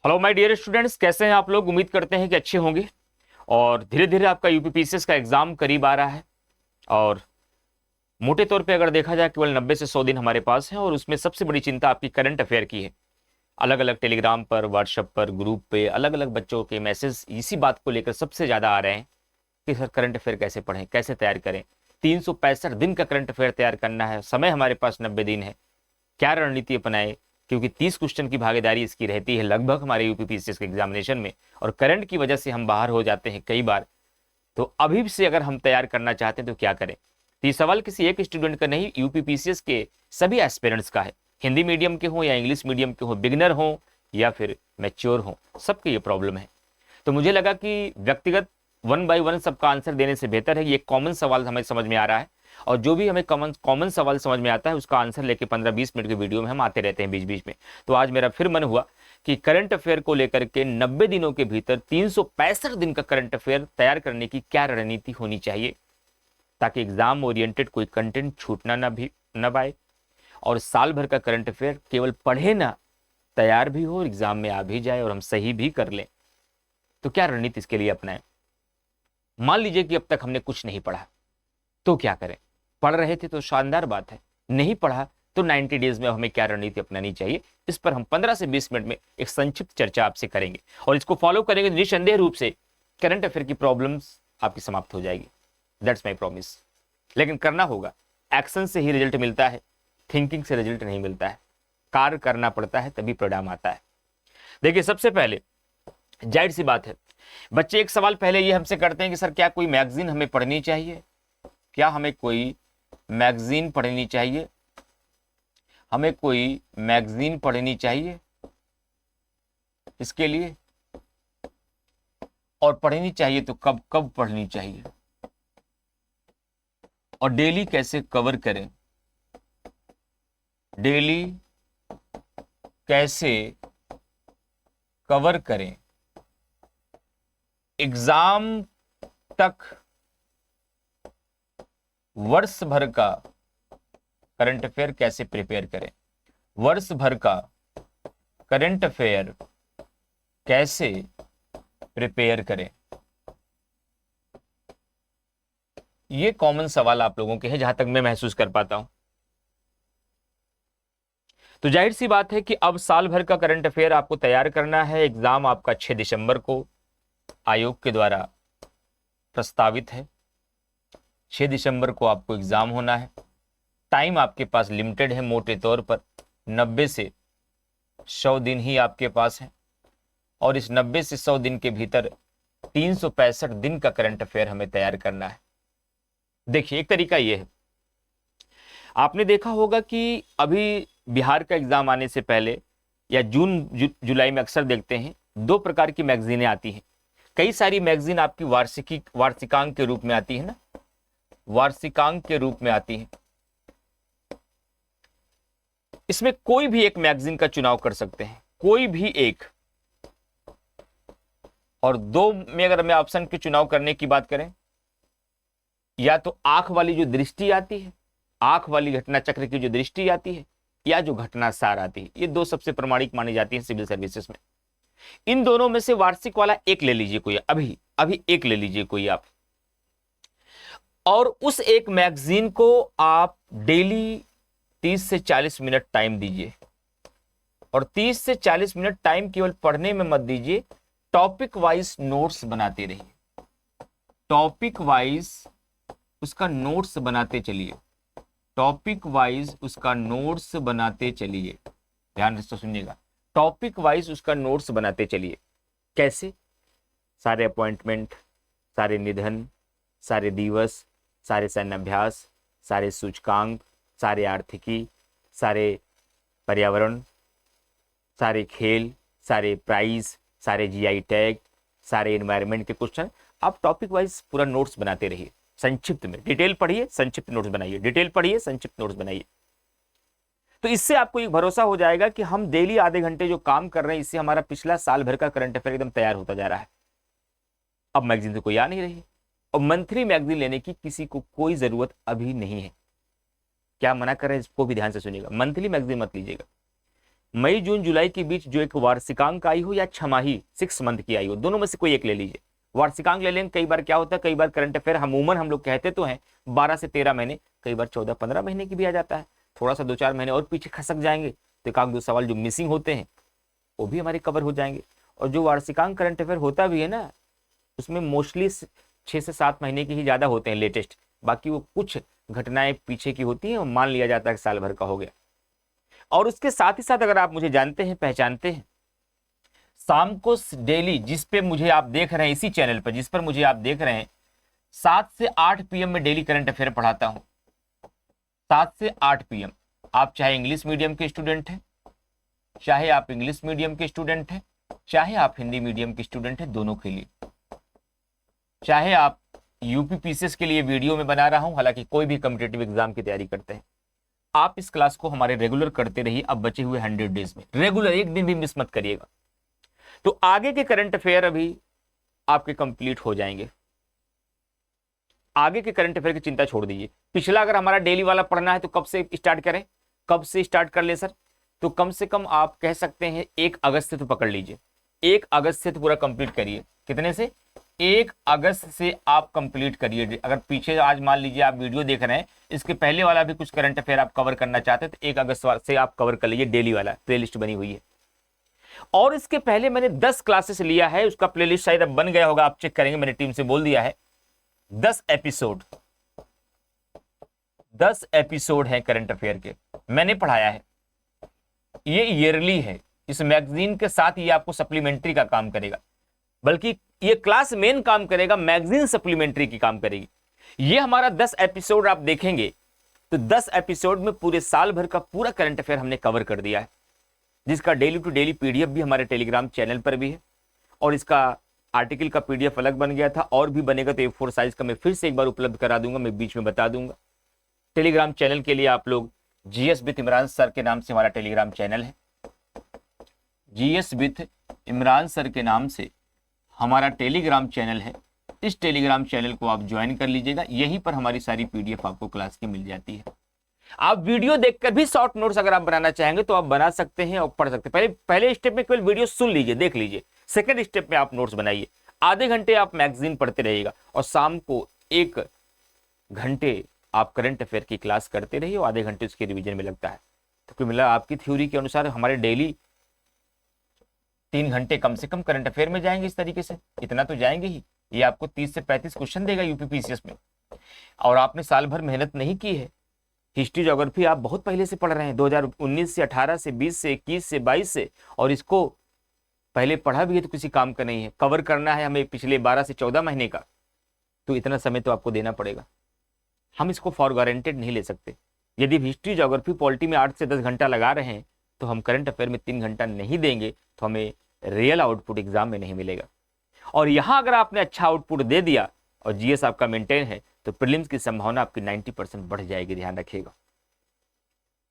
Hello my dear students, कैसे हैं आप लोग। उम्मीद करते हैं कि अच्छे होंगे। और धीरे धीरे आपका यूपीपीसीएस का एग्जाम करीब आ रहा है। और मोटे तौर पे अगर देखा जाए केवल 90 से 100 दिन हमारे पास है। और उसमें सबसे बड़ी चिंता आपकी करंट अफेयर की है। अलग अलग टेलीग्राम पर, व्हाट्सएप पर, ग्रुप पे अलग अलग बच्चों के मैसेज इसी बात को लेकर सबसे ज्यादा आ रहे हैं कि सर करंट अफेयर कैसे पढ़ें, कैसे तैयार करें। 365 दिन का करंट अफेयर तैयार करना है, समय हमारे पास 90 दिन है, क्या रणनीति अपनाएं। क्योंकि 30 क्वेश्चन की भागीदारी इसकी रहती है लगभग हमारे यूपीपीसीएस के एग्जामिनेशन में। और करंट की वजह से हम बाहर हो जाते हैं कई बार। तो अभी से अगर हम तैयार करना चाहते हैं तो क्या करें। तो ये सवाल किसी एक स्टूडेंट का नहीं, यूपीपीसीएस के सभी एस्पिरेंट्स का है। हिंदी मीडियम के हों या इंग्लिश मीडियम के हों, बिगिनर हों या फिर मैच्योर हों, सबके ये प्रॉब्लम है। तो मुझे लगा कि व्यक्तिगत 1 बाय 1 सबका आंसर देने से बेहतर है। ये कॉमन सवाल हमें समझ में आ रहा है। और जो भी हमें कॉमन कॉमन सवाल समझ में आता है उसका आंसर लेके 15-20 मिनट के वीडियो में हम आते रहते हैं बीच बीच में। तो आज मेरा फिर मन हुआ कि करंट अफेयर को लेकर के 90 दिनों के भीतर 365 दिन का करंट अफेयर तैयार करने की क्या रणनीति होनी चाहिए, ताकि एग्जाम ओरिएंटेड कोई कंटेंट छूटना न पाए। और साल भर का करंट अफेयर केवल पढ़े ना, तैयार भी हो, एग्जाम में आ भी जाए और हम सही भी कर लें। तो क्या रणनीति इसके लिए अपनाएं। मान लीजिए कि अब तक हमने कुछ नहीं पढ़ा, तो क्या करें। पढ़ रहे थे तो शानदार बात है, नहीं पढ़ा तो 90 डेज में हमें क्या रणनीति अपनानी चाहिए, इस पर हम 15 से 20 मिनट में एक संक्षिप्त चर्चा आपसे करेंगे। और इसको फॉलो करेंगे तो निसंदेह रूप से करंट अफेयर की प्रॉब्लम्स आपकी समाप्त हो जाएगी। That's my promise. लेकिन करना होगा, एक्शन से ही रिजल्ट मिलता है, थिंकिंग से रिजल्ट नहीं मिलता है। कार्य करना पड़ता है तभी परिणाम आता है। देखिए, सबसे पहले जाहिर सी बात है, बच्चे एक सवाल पहले ये हमसे करते हैं कि सर क्या कोई मैगजीन हमें पढ़नी चाहिए, क्या हमें कोई मैगजीन पढ़नी चाहिए, हमें कोई मैगजीन पढ़नी चाहिए इसके लिए, और पढ़नी चाहिए तो कब कब पढ़नी चाहिए, और डेली कैसे कवर करें, डेली कैसे कवर करें, एग्जाम तक वर्ष भर का करंट अफेयर कैसे प्रिपेयर करें, वर्ष भर का करंट अफेयर कैसे प्रिपेयर करें। ये कॉमन सवाल आप लोगों के हैं जहां तक मैं महसूस कर पाता हूं। तो जाहिर सी बात है कि अब साल भर का करंट अफेयर आपको तैयार करना है। एग्जाम आपका 6 दिसंबर को आयोग के द्वारा प्रस्तावित है। 6 दिसंबर को आपको एग्जाम होना है। टाइम आपके पास लिमिटेड है, मोटे तौर पर 90 से 100 दिन ही आपके पास है। और इस 90 से 100 दिन के भीतर 365 दिन का करंट अफेयर हमें तैयार करना है। देखिए, एक तरीका यह है, आपने देखा होगा कि अभी बिहार का एग्जाम आने से पहले या जुलाई में अक्सर देखते हैं 2 प्रकार की मैगजीनें आती हैं। कई सारी मैगजीन आपकी वार्षिकांक के रूप में आती है ना, वार्षिकांक के रूप में आती है। इसमें कोई भी एक मैगजीन का चुनाव कर सकते हैं, कोई भी एक। और 2 में अगर मैं ऑप्शन के चुनाव करने की बात करें, या तो आंख वाली जो दृष्टि आती है, आंख वाली घटना चक्र की जो दृष्टि आती है, या जो घटना सार आती है, ये 2 सबसे प्रमाणिक मानी जाती है सिविल सर्विसेज में। इन दोनों में से वार्षिक वाला एक ले लीजिए कोई, अभी अभी एक ले लीजिए कोई आप, और उस एक मैगजीन को आप डेली 30 से 40 मिनट टाइम दीजिए। और 30 से 40 मिनट टाइम केवल पढ़ने में मत दीजिए, टॉपिक वाइज नोट्स बनाते रहिए। टॉपिक वाइज उसका नोट्स बनाते चलिए, टॉपिक वाइज उसका नोट्स बनाते चलिए। ध्यान से सुनिएगा, टॉपिक वाइज उसका नोट्स बनाते चलिए। कैसे? सारे अपॉइंटमेंट, सारे निधन, सारे दिवस, सारे सैन्याभ्यास, सारे सूचकांक, सारे आर्थिकी, सारे पर्यावरण, सारे खेल, सारे प्राइज, सारे जीआई टैग, सारे एनवायरनमेंट के क्वेश्चन। आप टॉपिक वाइज पूरा नोट्स बनाते रहिए। संक्षिप्त में डिटेल पढ़िए, संक्षिप्त नोट्स बनाइए, डिटेल पढ़िए, संक्षिप्त नोट्स बनाइए। तो इससे आपको एक भरोसा हो जाएगा कि हम डेली आधे घंटे जो काम कर रहे हैं, इससे हमारा पिछला साल भर का करंट अफेयर एकदम तैयार होता जा रहा है। अब मैगजीन तो कोई आ नहीं रही है, और मंथली मैगजीन लेने की किसी को कोई जरूरत अभी नहीं है। क्या मना कर रहे हैं, इसको भी ध्यान से सुनिएगा। मंथली मैगजीन मत लीजिएगा। मई जून जुलाई के बीच जो एक वार्षिकांक आई हो या छमाही 6 मंथ की आई हो, दोनों में से कोई एक ले लीजिए। वार्षिकांक ले लेंगे, कई बार क्या होता है, कई बार करंट अफेयर अमूमन हम लोग कहते तो हैं 12 से 13 महीने, कई बार 14-15 महीने की भी आ जाता है। थोड़ा सा 2-4 महीने और पीछे खसक जाएंगे तो एक आध दो सवाल जो मिसिंग होते हैं वो भी हमारे कवर हो जाएंगे। और जो वार्षिकांक करंट अफेयर होता भी है ना, उसमें मोस्टली 6 से 7 महीने की ही ज़्यादा होते हैं लेटेस्ट, बाकी वो कुछ घटनाएं पीछे की होती हैं और मान लिया जाता है कि साल भर का हो गया। और उसके साथ ही साथ अगर आप मुझे जानते हैं, पहचानते हैं, शाम को डेली जिस पे मुझे आप देख रहे हैं, इसी चैनल पर जिस पर मुझे आप देख रहे हैं, 7 से 8 PM में डेली करंट अफेयर पढ़ाता हूं। 7 से 8 PM। आप चाहे इंग्लिश मीडियम के स्टूडेंट हैं, चाहे आप इंग्लिश मीडियम के स्टूडेंट हैं, चाहे आप हिंदी मीडियम के स्टूडेंट हैं, दोनों के लिए, चाहे आप यूपीपीसीएस के लिए वीडियो में बना रहा हूं, हालांकि कोई भी कॉम्पिटिटिव एग्जाम की तैयारी करते हैं, आप इस क्लास को हमारे रेगुलर करते रहिए। अब बचे हुए 100 डेज में रेगुलर, एक दिन भी मिस मत करिएगा, तो आगे के करंट अफेयर अभी आपके कंप्लीट हो जाएंगे। आगे के करंट अफेयर की चिंता छोड़ दीजिए। पिछला अगर हमारा डेली वाला पढ़ना है तो कब से स्टार्ट करें, कब से स्टार्ट कर ले सर? तो कम से कम आप कह सकते हैं 1 अगस्त से तो पकड़ लीजिए, 1 अगस्त से तो पूरा कंप्लीट करिए। कितने से? 1 अगस्त से आप कंप्लीट करिए। अगर पीछे आज मान लीजिए आप वीडियो देख रहे हैं, इसके पहले वाला भी कुछ करंट अफेयर आप कवर करना चाहते हैं तो 1 अगस्त से आप कवर कर लीजिए। डेली वाला प्लेलिस्ट बनी हुई है, और इसके पहले मैंने 10 क्लासेस लिया है, उसका प्लेलिस्ट शायद अब बन गया होगा, आप चेक करेंगे, मैंने टीम से बोल दिया है। 10 एपिसोड, 10 एपिसोड है करंट अफेयर के, मैंने पढ़ाया है। ये ईयरली है, इस मैगजीन के साथ ये आपको सप्लीमेंट्री का काम करेगा, बल्कि ये क्लास मेन काम करेगा, मैगजीन सप्लीमेंट्री की काम करेगी। ये हमारा 10 एपिसोड आप देखेंगे तो 10 एपिसोड में पूरे साल भर का पूरा करंट अफेयर हमने कवर कर दिया है, जिसका डेली टू डेली पीडीएफ भी हमारे टेलीग्राम चैनल पर भी है, और इसका आर्टिकल का पीडीएफ अलग बन गया था, और भी बनेगा तो A4 साइज का मैं फिर से एक बार उपलब्ध करा दूंगा, मैं बीच में बता दूंगा। टेलीग्राम चैनल के लिए आप लोग GS विथ इमरान सर के नाम से हमारा टेलीग्राम चैनल है, GS विथ इमरान सर के नाम से हमारा टेलीग्राम चैनल है। इस टेलीग्राम चैनल को आप ज्वाइन कर लीजिएगा, यहीं पर हमारी सारी पीडीएफ आपको क्लास की मिल जाती है। आप वीडियो देखकर भी शॉर्ट नोट्स अगर आप बनाना चाहेंगे तो आप बना सकते हैं और पढ़ सकते हैं। पहले स्टेप में केवल वीडियो सुन लीजिए, देख लीजिए, सेकंड स्टेप में आप नोट्स बनाइए। आधे घंटे आप मैगजीन पढ़ते रहिएगा और शाम को 1 घंटे आप करंट अफेयर की क्लास करते रहिए और आधे घंटे उसके रिवीजन में लगता है। तो क्यों मिला, आपकी थ्योरी के अनुसार हमारे डेली 3 घंटे कम से कम करंट अफेयर में जाएंगे। इस तरीके से इतना तो जाएंगे ही। ये आपको 30 से 35 क्वेश्चन देगा यूपीपीसीएस में, और आपने साल भर मेहनत नहीं की है। हिस्ट्री ज्योग्राफी आप बहुत पहले से पढ़ रहे हैं, 2019 से 18 से 20 से 21 से 22 से, और इसको पहले पढ़ा भी है तो किसी काम का नहीं है। कवर करना है हमें पिछले 12 से 14 महीने का, तो इतना समय तो आपको देना पड़ेगा। हम इसको फॉर गारंटेड नहीं ले सकते। यदि हिस्ट्री ज्योग्राफी पॉलिटी में 8 से 10 घंटा लगा रहे हैं तो हम करंट अफेयर में 3 घंटा नहीं देंगे तो हमें रियल आउटपुट एग्जाम में नहीं मिलेगा। और यहाँ अगर आपने अच्छा आउटपुट दे दिया और जीएस आपका मेंटेन है तो प्रीलिम्स की संभावना आपकी 90% बढ़ जाएगी, ध्यान रखिएगा।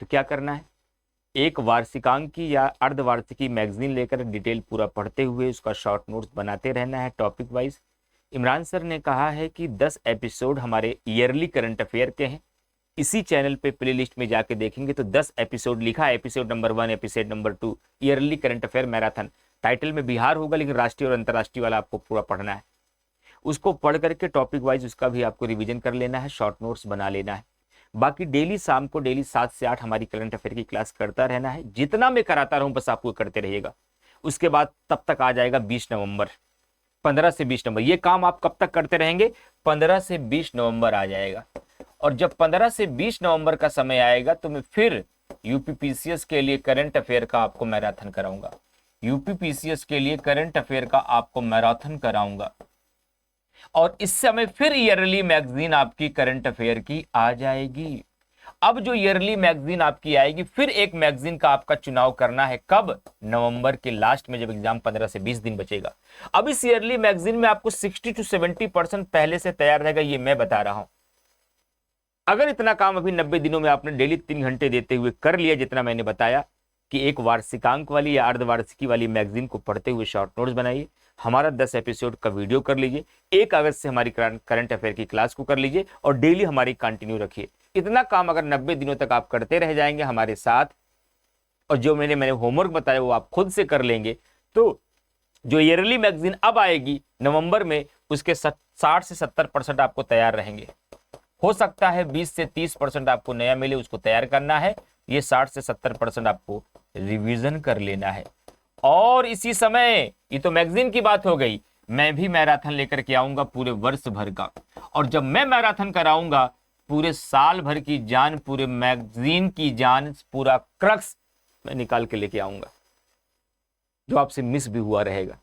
तो क्या करना है, एक वार्षिकांक की या अर्धवार्षिकी मैगजीन लेकर डिटेल पूरा पढ़ते हुए उसका शॉर्ट नोट्स बनाते रहना है टॉपिक वाइज। इमरान सर ने कहा है कि 10 एपिसोड हमारे ईयरली करंट अफेयर के हैं। इसी चैनल पे प्लेलिस्ट में जाके देखेंगे तो 10 एपिसोड लिखा है, episode number 1, episode number 2, yearly current affair marathon. Title में बिहार होगा लेकिन राष्ट्रीय और अंतर्राष्ट्रीय वाला आपको पूरा पढ़ना है। उसको पढ़ करके टॉपिक वाइज उसका भी आपको रिवीजन कर लेना है, शॉर्ट नोट्स बना लेना है। बाकी डेली शाम को डेली 7 से 8 हमारी करंट अफेयर की क्लास करता रहना है। जितना मैं कराता रहूं बस आपको करते रहिएगा। उसके बाद तब तक आ जाएगा 20 नवंबर, 15 से 20 नवंबर। ये काम आप कब तक करते रहेंगे? 15 से 20 नवंबर आ जाएगा। और जब 15 से 20 नवंबर का समय आएगा तो मैं फिर यूपीपीसीएस के लिए करंट अफेयर का आपको मैराथन कराऊंगा। यूपीपीसीएस के लिए करंट अफेयर का आपको मैराथन कराऊंगा, और इस समय फिर ईयरली मैगजीन आपकी करंट अफेयर की आ जाएगी। अब जो ईयरली मैगजीन आपकी आएगी, फिर एक मैगजीन का आपका चुनाव करना है। कब? नवंबर के लास्ट में, जब एग्जाम 15 से 20 दिन बचेगा। अब इस ईयरली मैगजीन में आपको 60 to 70% पहले से तैयार रहेगा, ये मैं बता रहा हूं। अगर इतना काम अभी 90 दिनों में आपने डेली 3 घंटे देते हुए कर लिया, जितना मैंने बताया कि एक वार्षिकांक वाली या अर्धवार्षिकी वाली मैगजीन को पढ़ते हुए शॉर्ट नोट्स बनाइए, हमारा 10 एपिसोड का वीडियो कर लीजिए, 1 अगस्त से हमारी करंट अफेयर की क्लास को कर लीजिए और डेली हमारी कंटिन्यू रखिए। इतना काम अगर 90 दिनों तक आप करते रह जाएंगे हमारे साथ, और जो मैंने होमवर्क बताया वो आप खुद से कर लेंगे, तो जो ईयरली मैगजीन अब आएगी नवंबर में, उसके 60 से 70% आपको तैयार रहेंगे। हो सकता है 20 से 30% आपको नया मिले, उसको तैयार करना है। ये 60 से 70% आपको रिवीजन कर लेना है। और इसी समय, ये तो मैगजीन की बात हो गई, मैं भी मैराथन लेकर के आऊंगा पूरे वर्ष भर का। और जब मैं मैराथन कराऊंगा, पूरे साल भर की जान, पूरे मैगजीन की जान, पूरा क्रक्स मैं निकाल के लेके आऊंगा, जो आपसे मिस भी हुआ रहेगा।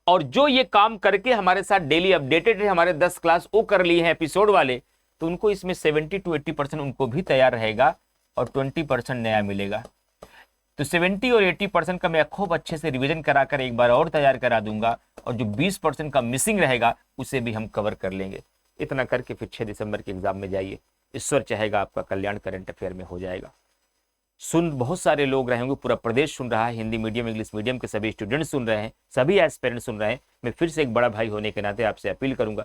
और जो ये काम करके हमारे साथ डेली अपडेटेड है, हमारे 10 क्लास वो कर लिए हैं एपिसोड वाले, तो उनको इसमें 70 to 80% उनको भी तैयार रहेगा और 20% नया मिलेगा। तो 70 और 80% का मैं खूब अच्छे से रिवीजन कराकर एक बार और तैयार करा दूंगा, और जो 20% का मिसिंग रहेगा उसे भी हम कवर कर लेंगे। इतना करके फिर 6 दिसंबर के एग्जाम में जाइए, ईश्वर चाहेगा आपका कल्याण करंट अफेयर में हो जाएगा। सुन बहुत सारे लोग रहे होंगे, पूरा प्रदेश सुन रहा है, हिंदी मीडियम इंग्लिश मीडियम के सभी स्टूडेंट सुन रहे हैं, सभी एस्पिरेंट सुन रहे हैं। मैं फिर से एक बड़ा भाई होने के नाते आपसे अपील करूंगा,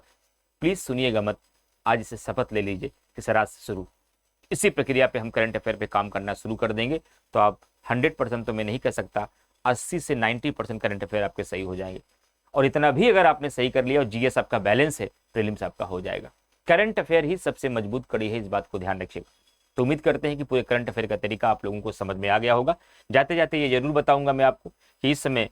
प्लीज सुनिएगा मत, आज इसे शपथ ले लीजिए कि सर आज से शुरू इसी प्रक्रिया पे हम करंट अफेयर पे काम करना शुरू कर देंगे, तो आप 100% तो मैं नहीं कह सकता, 80 से 90% करंट अफेयर आपके सही हो जाएंगे। और इतना भी अगर आपने सही कर लिया और जीएस आपका बैलेंस है, प्रीलिम्स आपका हो जाएगा। करंट अफेयर ही सबसे मजबूत कड़ी है, इस बात को ध्यान रखिएगा। तो उम्मीद करते हैं कि पूरे करंट अफेयर का तरीका आप लोगों को समझ में आ गया होगा। जाते जाते ये जरूर बताऊंगा मैं आपको कि इस समय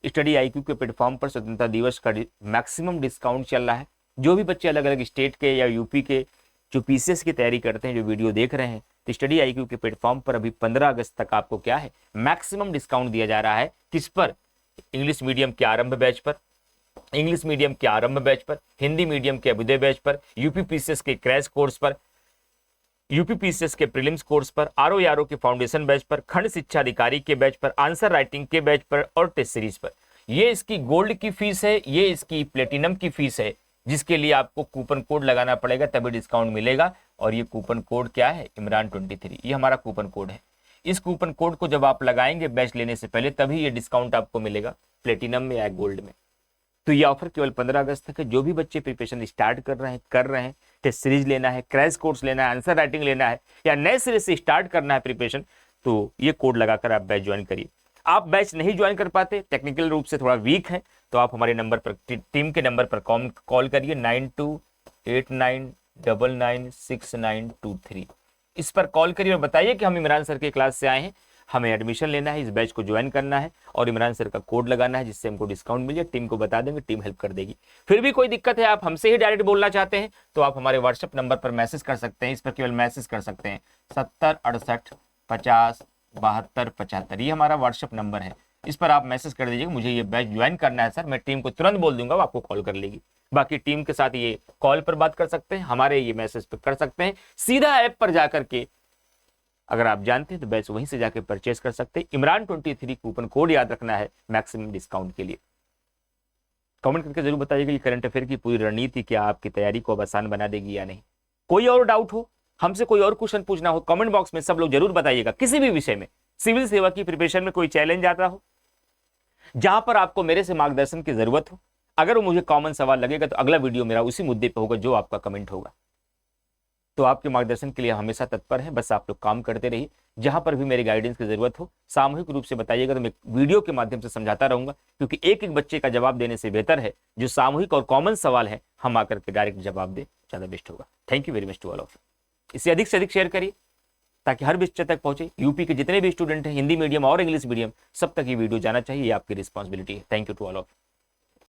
स्टडी IQ के प्लेटफॉर्म पर स्वतंत्रता दिवस का मैक्सिमम डिस्काउंट चल रहा है। जो भी बच्चे अलग अलग स्टेट के या यूपी के जो PCS की तैयारी करते हैं, जो वीडियो देख रहे हैं, तो स्टडी IQ के प्लेटफॉर्म पर अभी 15 अगस्त तक आपको क्या है, मैक्सिमम डिस्काउंट दिया जा रहा है। किस पर? इंग्लिश मीडियम के आरंभ बैच पर, इंग्लिश मीडियम के आरंभ बैच पर, हिंदी मीडियम के अभ्युदय बैच पर, यूपी PCS के क्रैश कोर्स पर, यूपी PCS के प्रीलिम्स कोर्स पर, RO के फाउंडेशन बैच पर, खंड शिक्षा अधिकारी के बैच पर, आंसर राइटिंग के बैच पर और टेस्ट सीरीज पर। ये इसकी गोल्ड की फीस है, ये इसकी प्लेटिनम की फीस है, जिसके लिए आपको कूपन कोड लगाना पड़ेगा तभी डिस्काउंट मिलेगा। और ये कूपन कोड क्या है? इमरान 23, ये हमारा कूपन कोड है। इस कूपन कोड को जब आप लगाएंगे बैच लेने से पहले, तभी ये डिस्काउंट आपको मिलेगा प्लेटिनम में या गोल्ड में। तो ये ऑफर केवल 15 अगस्त तक है। जो भी बच्चे प्रिपरेशन स्टार्ट कर रहे हैं, टेस्ट सीरीज लेना है, क्रैश कोर्स लेना है, आंसर राइटिंग लेना है, या नए सिरे से स्टार्ट करना है प्रिपरेशन, तो ये कोड लगाकर आप बैच ज्वाइन करिए। आप बैच नहीं ज्वाइन कर पाते, टेक्निकल रूप से थोड़ा वीक हैं, तो आप हमारे नंबर पर, टीम के नंबर पर कॉल करिए 9289996923। इस पर कॉल करिए और बताइए कि हम इमरान सर के क्लास से आए हैं, हमें एडमिशन लेना है, इस बैच को ज्वाइन करना है और इमरान सर का कोड लगाना है, जिससे हमको डिस्काउंट मिल जाए। टीम को बता देंगे, टीम हेल्प कर देगी। फिर भी कोई दिक्कत है, आप हमसे ही डायरेक्ट बोलना चाहते हैं, तो आप हमारे व्हाट्सएप नंबर पर मैसेज कर सकते हैं। इस पर केवल मैसेज कर सकते हैं 70 68 50 72 75, ये हमारा व्हाट्सएप नंबर है। इस पर आप मैसेज कर दीजिएगा, मुझे ये बैच ज्वाइन करना है सर, मैं टीम को तुरंत बोल दूंगा, वो आपको कॉल कर लेगी। बाकी टीम के साथ ये कॉल पर बात कर सकते हैं, हमारे ये मैसेज पर कर सकते हैं, सीधा ऐप पर जाकर के अगर आप जानते हैं तो बैच वहीं से जाके परचेस कर सकते हैं। इमरान 23 कूपन कोड याद रखना है मैक्सिमम डिस्काउंट के लिए। कमेंट करके जरूर बताइएगा ये करंट अफेयर की पूरी रणनीति क्या आपकी तैयारी को अब आसान बना देगी या नहीं। कोई और डाउट हो, हमसे कोई और क्वेश्चन पूछना हो, कमेंट बॉक्स में सब लोग जरूर बताइएगा। किसी भी विषय में, सिविल सेवा की प्रिपरेशन में कोई चैलेंज आता हो, जहां पर आपको मेरे से मार्गदर्शन की जरूरत हो, अगर वो मुझे कॉमन सवाल लगेगा तो अगला वीडियो मेरा उसी मुद्दे पर होगा जो आपका कमेंट होगा। तो आपके मार्गदर्शन के लिए हमेशा तत्पर है, बस आप लोग काम करते रहिए। जहां पर भी मेरी गाइडेंस की जरूरत हो, सामूहिक रूप से बताइएगा, तो मैं वीडियो के माध्यम से समझाता रहूंगा, क्योंकि एक एक बच्चे का जवाब देने से बेहतर है जो सामूहिक और कॉमन सवाल है हम आकर के डायरेक्ट जवाब दे, ज्यादा बेस्ट होगा। Thank you very much to all of you. इसे अधिक से अधिक शेयर करिए ताकि हर बच्चे तक पहुंचे। यूपी के जितने भी स्टूडेंट हैं, हिंदी मीडियम और इंग्लिश मीडियम, सब तक ये वीडियो जाना चाहिए, ये आपकी रिस्पॉन्सिबिलिटी है। Thank you to all of you.